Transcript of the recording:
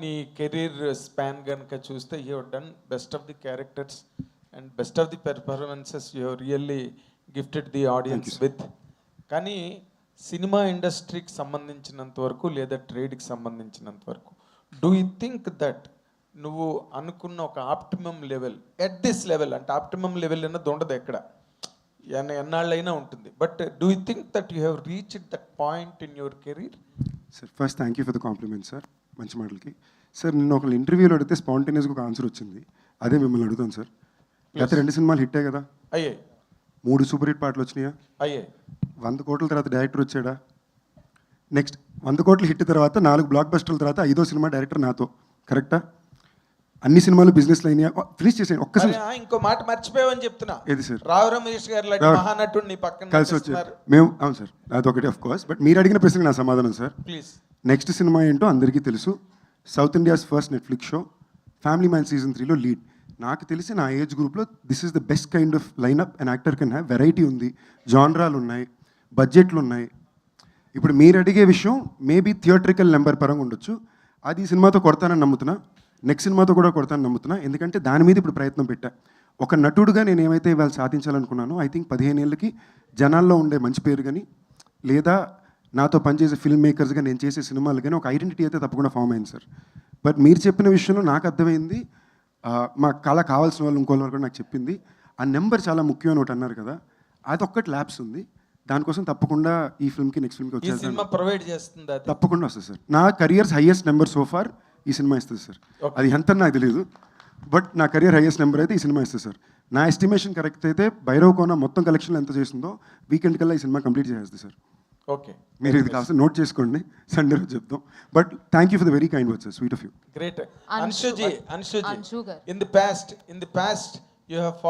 నీ career span కనుక చూస్తే you have done best of the characters and best of the performances you have really gifted the audience with. కానీ cinema ఇండస్ట్రీకి సంబంధించినంత వరకు లేదా ట్రేడ్కి సంబంధించినంత వరకు డూ యూ థింక్ దట్ నువ్వు అనుకున్న ఒక optimum level at this level, అంటే ఆప్టిమమ్ లెవెల్ అన్నది ఉండదు ఎక్కడ, ఎన్నాళ్ళైనా ఉంటుంది, but do you think that you have reached that point in your career? Sir first thank you for the compliment sir, మంచి మాటలకి. సార్ నిన్న ఒక ఇంటర్వ్యూలో అడిగితే స్పాంటేనియస్గా ఒక ఆన్సర్ వచ్చింది, అదే మిమ్మల్ని అడుగుతాను సార్. గత 2 సినిమాలు హిట్టే కదా, అయ్యే 3 సూపర్ హిట్ పాటలు వచ్చినాయా, అయ్యే 100 కోట్ల తర్వాత డైరెక్టర్ వచ్చాడా, నెక్స్ట్ 100 కోట్ల హిట్ తర్వాత 4 బ్లాక్ బస్టర్ల తర్వాత 5వ సినిమా డైరెక్టర్ నాతో, కరెక్టా? అన్ని సినిమాలు బిజినెస్ అయినాయా, ఫినిష్ చేసాను ఒక్కసారి. ఇంకో మాట మర్చిపోయావని చెప్తున్నా, ఏది సార్? రావు రమేష్ గారు లాంటి మహానటుడు నీ పక్కన కలిసి వచ్చారు మేము. అవును సార్, అదొకటి ఆఫ్ కోర్స్, బట్ మీరు అడిగిన ప్రశ్నకి నా సమాధానం సార్. ప్లీజ్. నెక్స్ట్ సినిమా ఏంటో అందరికీ తెలుసు, south India's first Netflix show family man season 3లో లీడ్. నాకు తెలిసి నా ఏజ్ గ్రూప్లో this is the best kind of lineup and actor can have. Variety ఉంది, జాన్రాలు ఉన్నాయి, బడ్జెట్లు ఉన్నాయి. ఇప్పుడు మీరు అడిగే విషయం మేబీ థియేట్రికల్ నెంబర్ పరంగా ఉండొచ్చు, అది ఈ సినిమాతో కొడతానని నమ్ముతున్నా, నెక్స్ట్ సినిమాతో కూడా కొడతానని నమ్ముతున్నా. ఎందుకంటే దాని మీద ఇప్పుడు ప్రయత్నం పెట్టా. ఒక నటుడుగా నేను ఏమైతే ఇవాళ సాధించాలనుకున్నానో ఐ థింక్ 15 ఏళ్ళకి జనాల్లో ఉండే మంచి పేరు కానీ, లేదా నాతో పనిచేసే ఫిల్మ్ మేకర్స్గా నేను చేసే సినిమాలు కానీ ఒక ఐడెంటిటీ అయితే తప్పకుండా ఫామ్ అయింది సార్. బట్ మీరు చెప్పిన విషయంలో నాకు అర్థమైంది, మా కళ కావాల్సిన వాళ్ళు ఇంకోళ్ళ వరకు నాకు చెప్పింది, ఆ నెంబర్ చాలా ముఖ్యం అని ఒకటి అన్నారు కదా, అది ఒక్కటి ల్యాబ్స్ ఉంది. దానికోసం తప్పకుండా ఈ ఫిల్మ్కి నెక్స్ట్ ఫిల్మ్కి వచ్చేసి ప్రొవైడ్ చేస్తుంది, తప్పకుండా వస్తుంది సార్. నా కెరియర్స్ హైయెస్ట్ నెంబర్ సోఫార్ ఈ సినిమా ఇస్తుంది సార్. అది ఎంత నాకు తెలియదు, బట్ నా కెరియర్ హైయెస్ట్ నెంబర్ అయితే ఈ సినిమా ఇస్తుంది సార్. నా ఎస్టిమేషన్ కరెక్ట్ అయితే భైరవ్ కోన మొత్తం కలెక్షన్లు ఎంత చేస్తుందో వీకెండ్ కల్లా ఈ సినిమా కంప్లీట్ చేసేస్తుంది సార్. ఓకే, మీరు ఇది కాస్త నోట్ చేసుకోండి, సండే రోజు చెప్తాం. But thank you for the very kind words sir, sweet of you. Great. Anshuji, in the past you have followed